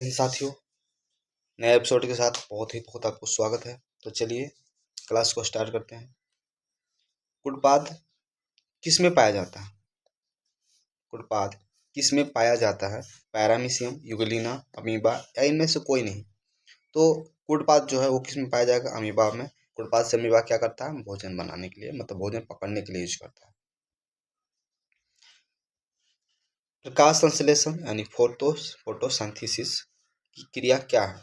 साथियों, नए एपिसोड के साथ बहुत आपको स्वागत है। तो चलिए क्लास को स्टार्ट करते हैं। कुटपाद किस में पाया जाता है? कुटपाद किस में पाया जाता है? पैरामीशियम, यूगेलिना, अमीबा या इनमें से कोई नहीं। तो कुटपाद जो है वो किस में पाया जाएगा? अमीबा में। कुटपाद से अमीबा क्या करता है? भोजन बनाने के लिए, मतलब भोजन पकड़ने के लिए यूज करता है। प्रकाश संश्लेषण यानी फोटोसिंथेसिस की क्रिया क्या है?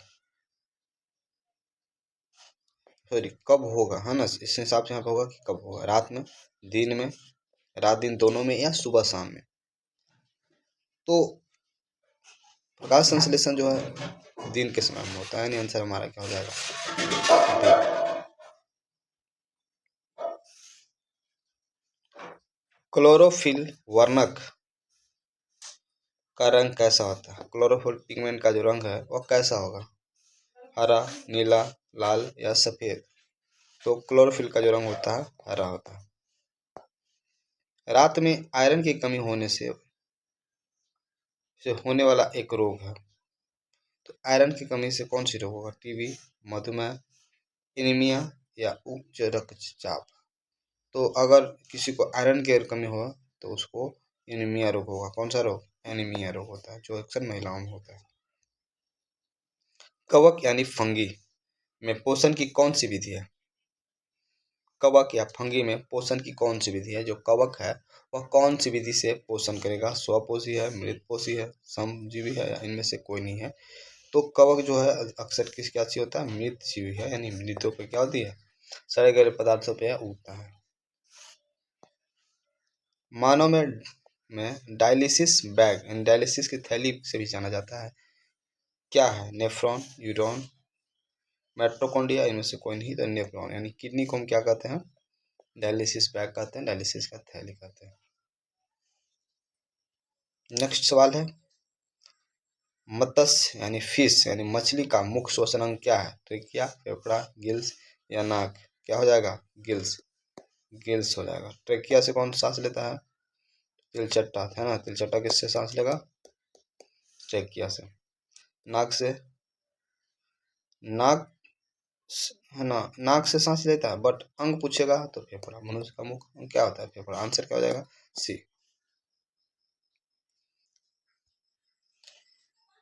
सॉरी, कब होगा, है ना? इस हिसाब से यहाँ पे होगा कि कब होगा, रात में, दिन में, रात दिन दोनों में, या सुबह शाम में। तो प्रकाश संश्लेषण जो है दिन के समय में होता है, यानी आंसर हमारा क्या हो जाएगा? दिन। क्लोरोफिल वर्णक का रंग कैसा होता है? क्लोरोफिल पिगमेंट का जो रंग है वह कैसा होगा? हरा, नीला, लाल या सफेद? तो क्लोरोफिल का जो रंग होता है हरा होता है। रात में आयरन की कमी होने से होने वाला एक रोग है। तो आयरन की कमी से कौन सी रोग होगा? टीबी, मधुमेह, एनीमिया या उच्च रक्तचाप? तो अगर किसी को आयरन की कमी हो तो उसको एनीमिया रोग होगा। कौन सा रोग? एनीमिया रोग होता है, जो अक्सर महिलाओं में होता है। कवक यानी फंगी में पोषण की कौन सी विधि है? कवक या फंगी में पोषण की कौन सी विधि है? जो कवक है वह कौन सी विधि से पोषण करेगा? स्वपोषी है, मृतपोषी है, समजीवी है, या इनमें से कोई नहीं है? तो कवक जो है अक्सर किसके अच्छी होता है? मृत जीवी है, यानी मृतों पे क्या होती है? सड़े गले पदार्थों पे उगता है। मानव में डायलिसिस बैग यानी डायलिसिस की थैली से भी जाना जाता है, क्या है? नेफ्रॉन, यूरोन, मेट्रोकॉन्ड्रिया, इनमें से कोई नहीं। तो नेफ्रॉन यानी किडनी को हम क्या कहते हैं? डायलिसिस बैग कहते हैं, डायलिसिस का थैली कहते हैं। नेक्स्ट सवाल है, मत्स्य यानी फिश यानी मछली का मुख्य श्वसन अंग क्या है? ट्रेकिया, फेफड़ा, गिल्स या नाक? क्या हो जाएगा? गिल्स। गिल्स हो जाएगा। ट्रेकिया से कौन सांस लेता है? तिलचट्टा, है ना? तिलचट्टा किससे सांस लेगा? ट्रेकिया से। नाक से, नाक है ना, नाक से सांस लेता है, बट अंग पूछेगा तो फेफड़ा। मनुष्य का मुख्य अंग क्या होता है? फेफड़ा। आंसर क्या हो जाएगा? सी।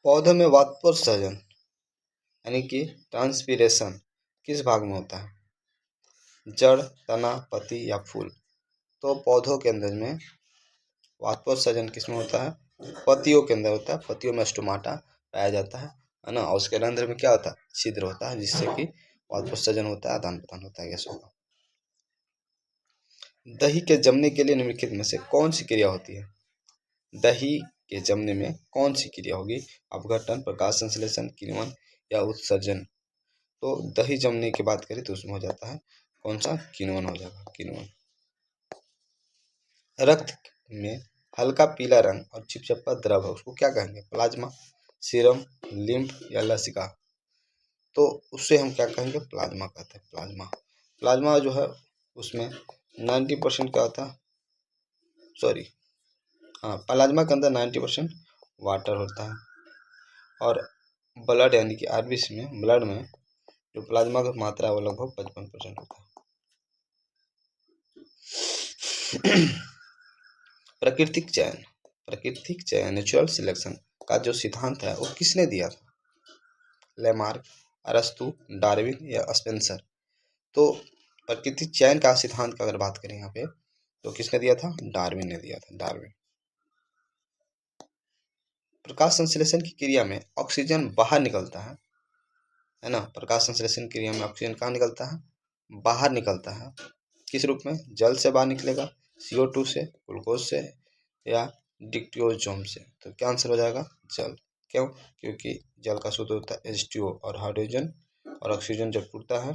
पौधों में वाष्पोत्सर्जन यानी कि ट्रांसपीरेशन किस भाग में होता है? जड़, तना, पत्ती या फूल? तो पौधों के अंदर में वाष्पोत्सर्जन किस में होता है? पत्तियों के अंदर होता है। पत्तियों में स्टोमाटा पाया जाता है ना? और उसके अंदर में क्या होता है? छिद्र होता है, जिससे कि वाष्पोत्सर्जन होता है, आदान प्रदान होता है गैसों का। दही के जमने के लिए निम्नलिखित में से कौन सी क्रिया होती है? दही के जमने में कौन सी क्रिया होगी? अपघटन, प्रकाश संश्लेषण, किण्वन या उत्सर्जन? तो दही जमने की बात करें तो उसमें हो जाता है कौन सा? किण्वन हो जाएगा, किण्वन। रक्त में हल्का पीला रंग और चिपचिपा द्रव है, उसको क्या कहेंगे? प्लाज्मा, सीरम, लिम्फ या लसिका? तो उससे हम क्या कहेंगे? प्लाज्मा कहते हैं, प्लाज्मा। प्लाज्मा जो है उसमें 90% क्या होता है? सॉरी, हाँ, प्लाज्मा के अंदर 90% वाटर होता है। और ब्लड यानी कि आरबीसी में, ब्लड में जो प्लाज्मा की मात्रा है वो लगभग 55% होता है। प्राकृतिक चयन नेचुरल सिलेक्शन का जो सिद्धांत है वो किसने दिया था? लेमार्क, अरस्तु, डार्विन या स्पेंसर? तो प्राकृतिक चयन का सिद्धांत का अगर बात करें यहाँ पे तो किसने दिया था? डार्विन ने दिया था, डार्विन। प्रकाश संश्लेषण की क्रिया में ऑक्सीजन बाहर निकलता है ना? प्रकाश संश्लेषण क्रिया में ऑक्सीजन कहाँ निकलता है? बाहर निकलता है। किस रूप में? जल से बाहर निकलेगा, CO2 से, ग्लूकोज से, या डिक्टियोजोम से? तो क्या आंसर हो जाएगा? जल। क्यों? क्योंकि जल का सूत्र होता है H2O, और हाइड्रोजन और ऑक्सीजन जब टूटता है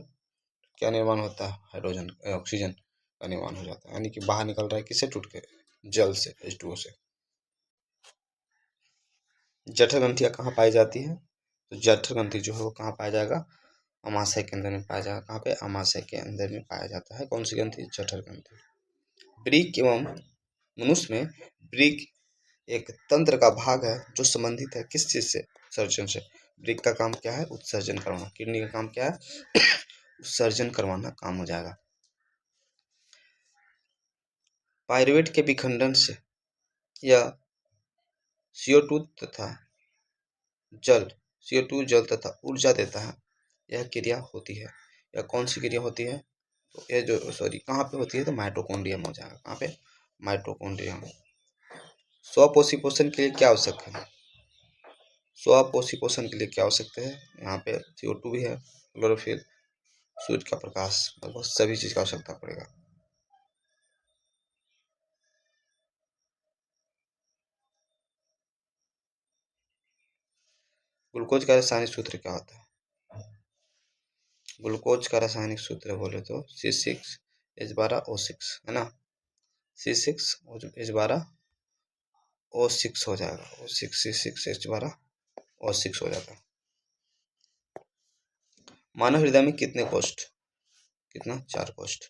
क्या निर्माण होता है? हाइड्रोजन, ऑक्सीजन का निर्माण हो जाता है, यानी कि बाहर निकल रहा है किससे टूट के? जल से, H2O से। जठर ग्रंथियाँ कहाँ पाई जाती है? तो जठर ग्रंथि जो है वो कहाँ पाया जाएगा? अमाशय के अंदर में पाया जाएगा। कहाँ पे? अमाशय के अंदर में पाया जाता है। कौन सी ग्रंथि? जठर ग्रंथि। ब्रीक एवं मनुष्य में ब्रीक एक तंत्र का भाग है जो संबंधित है किस चीज से? उत्सर्जन से। ब्रिक का काम क्या है? उत्सर्जन करवाना। किडनी का काम क्या है? उत्सर्जन करवाना काम हो जाएगा। पायरुवेट के विखंडन से यह CO2 तथा जल CO2 जल तथा ऊर्जा देता है। यह क्रिया होती है। यह कौन सी क्रिया होती है? तो ये जो कहाँ पे होती है? तो माइटोकॉन्ड्रिया में हो जाएगा। कहाँ पे? माइटोकॉन्ड्रिया में। स्वपोषी पोषण के लिए क्या आवश्यक है? स्वपोषी पोषण के लिए क्या आवश्यक है? यहाँ पे CO2 भी है, क्लोरोफिल, सूर्य का प्रकाश, लगभग सभी चीज का आवश्यकता पड़ेगा। ग्लूकोज का रासायनिक सूत्र क्या होता है? ग्लूकोज का रासायनिक सूत्र बोले तो C6H12O6 है ना। C6H12O6 हो जाएगा। O6 C6H12O6 हो जाता है। मानव हृदय में कितने कोष्ठ? कितना? 4 कोष्ठ।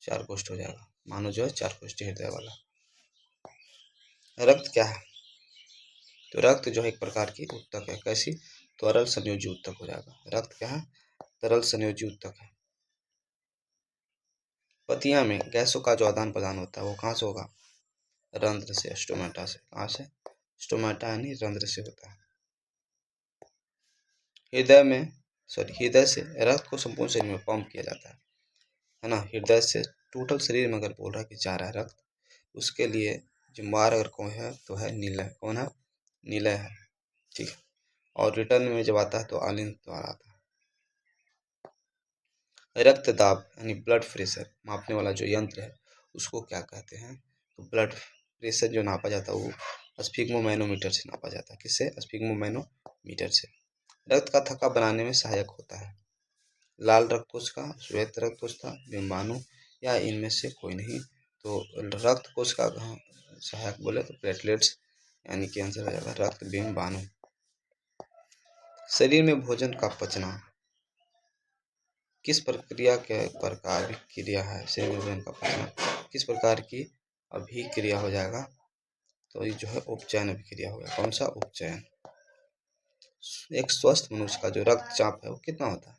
4 कोष्ठ हो जाएगा। मानव जो है 4 कोष्ठी हृदय वाला। रक्त क्या है? तो रक्त जो है एक प्रकार की उत्तक है। कैसी? तरल संयोजी उत्तक हो जाएगा। रक्त क्या है? तरल संयोजी उत्तक है। पतिया में गैसों का जो आदान प्रदान होता है वो कहाँ से होगा? रंध्र से, स्टोमेटा से। कहाँ से? स्टोमेटा यानी रंध्र से होता है। हृदय से रक्त को संपूर्ण शरीर में पंप किया जाता है ना। हृदय से टोटल शरीर में अगर बोल रहा है कि जा रहा है रक्त, उसके लिए जिम्मेवार अगर कौन है तो है नीलय। कौन है? नीलय है। ठीक है। और रिटर्न में जब आता है तो आलिंद द्वारा आता है। रक्त दाब यानी ब्लड प्रेशर मापने वाला जो यंत्र है उसको क्या कहते हैं? तो ब्लड प्रेशर जो नापा जाता है वो स्फिग्मोमैनोमीटर से नापा जाता है। किससे? स्फिग्मोमैनोमीटर से। रक्त का थक्का बनाने में सहायक होता है लाल रक्त कोशिका, श्वेत रक्त कोशिका, बिंबाणु या इनमें से कोई नहीं। तो रक्त कोशिका सहायक बोले तो प्लेटलेट्स, यानी कि आंसर हो जाएगा रक्त बिंबाणु। शरीर में भोजन का पचना किस प्रक्रिया के प्रकार क्रिया है? शरीर में भोजन का पचना किस प्रकार की अभिक्रिया हो जाएगा? तो ये जो है उपचयन अभिक्रिया होगा। कौन सा? उपचयन। एक स्वस्थ मनुष्य का जो रक्तचाप है वो कितना होता है?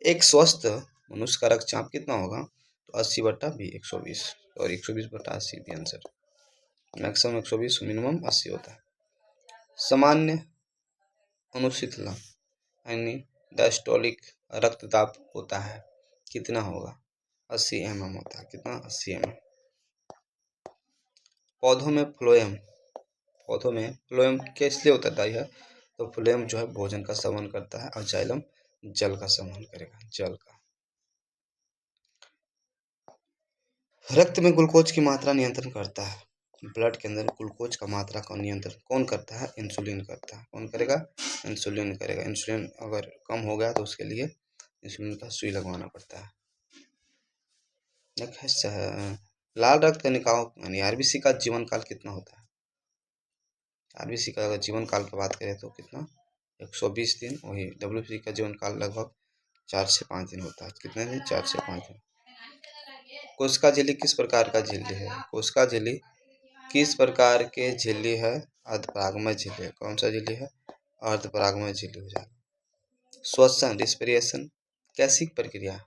एक स्वस्थ मनुष्य का रक्तचाप कितना होगा? तो 80/20, 120 और 120/80 भी आंसर। मैक्सिमम 120, मिनिमम 80 होता है। सामान्य अनुशीतलन यानी डायस्टोलिक रक्तदाब होता है कितना होगा? 80 mm होता है। कितना? 80 mm। पौधों में फ्लोएम किस लिए उत्तरदायी है? तो फ्लोएम जो है भोजन का सेवन करता है और जाइलम जल का सेवन करेगा, जल का। रक्त में ग्लूकोज की मात्रा नियंत्रण करता है। ब्लड के अंदर ग्लूकोज का मात्रा का नियंत्रण कौन करता है? इंसुलिन करता है। कौन करेगा? इंसुलिन करेगा। इंसुलिन अगर कम हो गया तो उसके लिए इंसुलिन का सुई लगवाना पड़ता है। लाल रक्त कणिकाओं यानी आरबीसी का जीवन काल कितना होता है? आरबीसी का अगर जीवन काल की बात करें तो कितना? 120 दिन। वही डब्ल्यूबीसी का जीवन काल लगभग 4 से 5 दिन होता है। कितने दिन? 4 से 5 दिन। कोशिका झिल्ली किस प्रकार का झिल्ली है? कोशिका झिल्ली किस प्रकार के झिल्ली है? अर्धपरागमय झिल्ली है। कौन सा झिल्ली है? अर्धपरागमय झिल्ली हो जाएगा। श्वसन रिस्पिरेशन कैसी प्रक्रिया है?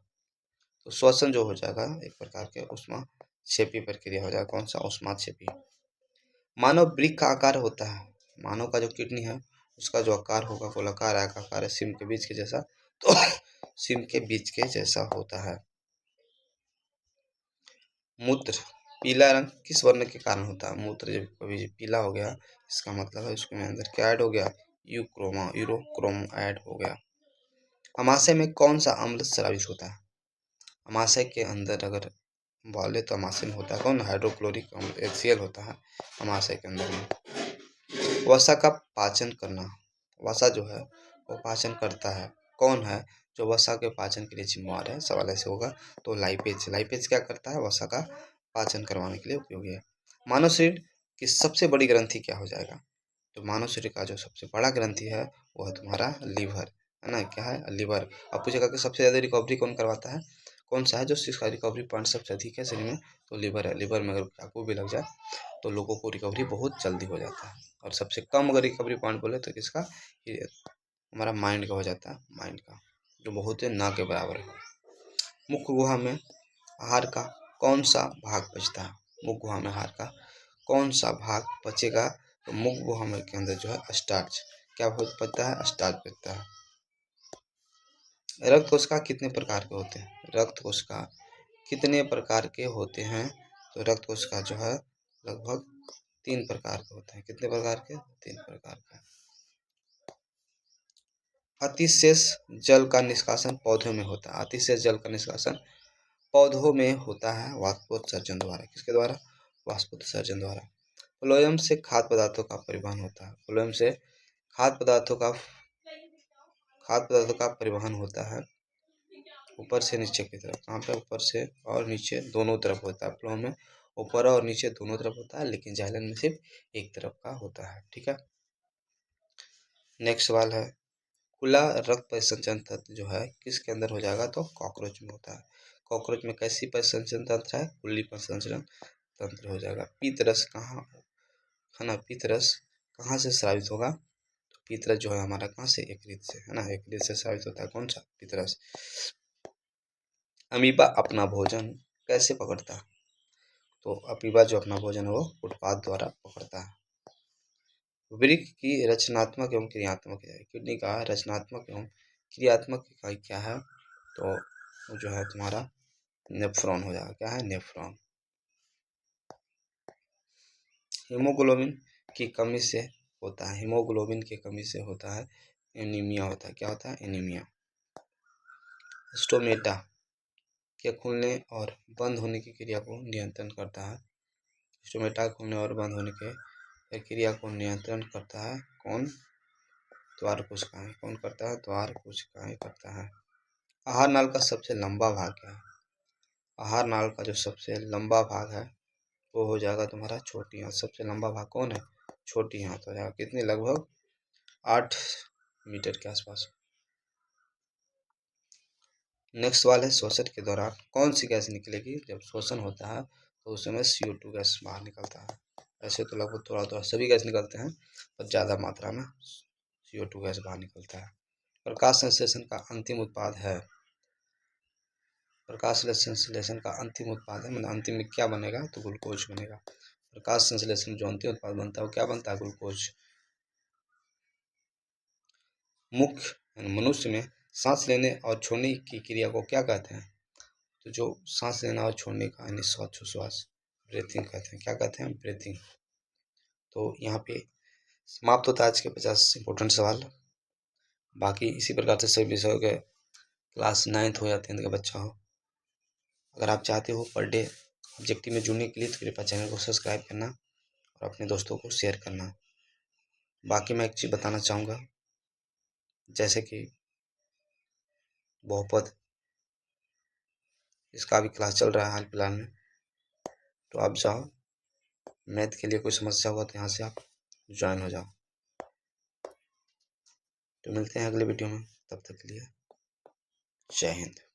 तो श्वसन जो हो जाएगा एक प्रकार के ऊष्माक्षेपी प्रक्रिया हो जाएगा। कौन सा? ऊष्माक्षेपी। मानव वृक्क का आकार होता है। मानव का जो किडनी है उसका जो आकार होगा गोलाकार आकार है, सिम के बीज के जैसा। तो सिम के बीज के जैसा होता है। मूत्र पीला रंग किस वर्ण के कारण होता है? मूत्र जब कभी पीला हो गया इसका मतलब है उसके अंदर क्या ऐड हो गया? यूरोक्रोम ऐड हो गया। अमाशय में कौन सा अम्ल स्रावित होता है? अमाशय के अंदर अगर बोले तो अमाशय में होता है कौन? हाइड्रोक्लोरिक अम्ल HCl होता है अमाशय के अंदर में। वसा का पाचन करना, वसा जो है वो पाचन करता है। कौन है जो वसा के पाचन के लिए जिम्मेवार है? सवाल ऐसे होगा तो लाइपेज। लाइपेज क्या करता है? वसा का पाचन करवाने के लिए उपयोगी है। मानव शरीर की सबसे बड़ी ग्रंथि क्या हो जाएगा? तो मानव शरीर का जो सबसे बड़ा ग्रंथि है वो है तुम्हारा लीवर, है ना। क्या है? लीवर। अब पूछेगा कि सबसे ज़्यादा रिकवरी कौन करवाता है? कौन सा है जो जिसका रिकवरी पॉइंट सबसे अधिक है शरीर में, तो लीवर है। लीवर में अगर चाकू भी लग जाए तो लोगों को रिकवरी बहुत जल्दी हो जाता है। और सबसे कम अगर रिकवरी पॉइंट बोले तो किसका, ये हमारा माइंड का हो जाता है, माइंड का, जो बहुत ही ना के बराबर है। मुख्य गुहा में आहार का कौन सा भाग बचता है, मुख्य गुहा में आहार का कौन सा भाग बचेगा, तो मुख्य गुहा में के अंदर जो है स्टार्च, क्या बचता है, स्टार्च बचता है। रक्त कोशिका कितने प्रकार के होते हैं, रक्त कोशिका कितने प्रकार के होते हैं, तो रक्त कोशिका जो है लगभग 3 प्रकार के होते हैं। कितने प्रकार के, 3 प्रकार के। अतिशेष जल का निष्कासन पौधों में होता है, अतिशेष जल का निष्कासन पौधों में होता है वाष्पोत्सर्जन द्वारा। किसके द्वारा, वाष्पोत्सर्जन द्वारा। फ्लोएम से खाद्य पदार्थों का परिवहन होता है, फ्लोएम से खाद्य पदार्थों का परिवहन होता है ऊपर से नीचे की तरफ। कहाँ पे, ऊपर से और नीचे दोनों तरफ होता है। फ्लोएम में ऊपर और नीचे दोनों तरफ होता है, लेकिन जाइलम में सिर्फ एक तरफ का होता है। ठीक है, नेक्स्ट सवाल है, खुला रक्त परिसंचरण तंत्र जो है किसके अंदर हो जाएगा, तो कॉकरोच में होता है। कॉकरोच में कैसी परिसंचरण तंत्र है, खुली परिसंचरण तंत्र हो जाएगा। पीतरस कहाँ है ना, पीतरस कहाँ से स्रावित होगा, तो पीतरस जो है हमारा कहाँ से, यकृत से, है ना, यकृत से स्रावित होता है। कौन सा, पीतरस। अमीबा अपना भोजन कैसे पकड़ता है, तो अमीबा जो अपना भोजन है वो उत्पाद द्वारा पकड़ता है। वृक्क की रचनात्मक एवं क्रियात्मक है, किडनी का रचनात्मक एवं क्रियात्मक इकाई क्या है, तो वो जो है तुम्हारा नेफ्रॉन हो जाएगा। क्या है, नेफ्रॉन। हीमोग्लोबिन की कमी से होता है, हीमोग्लोबिन की कमी से होता है एनीमिया होता है। क्या होता है, एनीमिया। स्टोमेटा के खुलने और बंद होने की क्रिया को नियंत्रण करता है। स्टोमेटा के खुलने और बंद होने के क्रिया को नियंत्रण करता है कौन, द्वार कोशिकाएं। कौन करता है, द्वार कोशिकाएं करता है। आहार नाल का सबसे लंबा भाग क्या है, आहार नाल का जो सबसे लंबा भाग है वो हो जाएगा तुम्हारा छोटी आंत। सबसे लंबा भाग कौन है, छोटी आंत हो जाएगा। कितनी, लगभग 8 मीटर के आसपास। नेक्स्ट सवाल है, श्वसन के दौरान कौन सी गैस निकलेगी, जब श्वसन होता है तो उस समय CO2 गैस बाहर निकलता है। ऐसे तो लगभग थोड़ा थोड़ा सभी गैस निकलते हैं, पर ज़्यादा मात्रा में CO2 गैस बाहर निकलता है। प्रकाश संश्लेषण का अंतिम उत्पाद है, प्रकाश संश्लेषण का अंतिम उत्पाद है, मतलब अंतिम में क्या बनेगा, तो ग्लूकोज बनेगा। प्रकाश संश्लेषण जो अंतिम उत्पाद बनता है वो क्या बनता है, ग्लूकोज। मुख्य मनुष्य में सांस लेने और छोड़ने की क्रिया को क्या कहते हैं, तो जो सांस लेना और छोड़ने का यानी श्वासोच्छ्वास, ब्रीथिंग कहते हैं। क्या कहते हैं, ब्रीथिंग। तो यहाँ पे समाप्त होता है आज के 50 इंपॉर्टेंट सवाल। बाकी इसी प्रकार से सभी विषयों के क्लास 9th हो या 10th का बच्चा हो, अगर आप चाहते हो पर डे ऑब्जेक्टिव में जुड़ने के लिए, तो कृपया चैनल को सब्सक्राइब करना और अपने दोस्तों को शेयर करना। बाकी मैं एक चीज़ बताना चाहूँगा, जैसे कि बहुपद, इसका भी क्लास चल रहा है हाल फिलहाल में, तो आप जाओ, मैथ के लिए कोई समस्या हुआ तो यहाँ से आप ज्वाइन हो जाओ। तो मिलते हैं अगले वीडियो में, तब तक के लिए जय हिंद।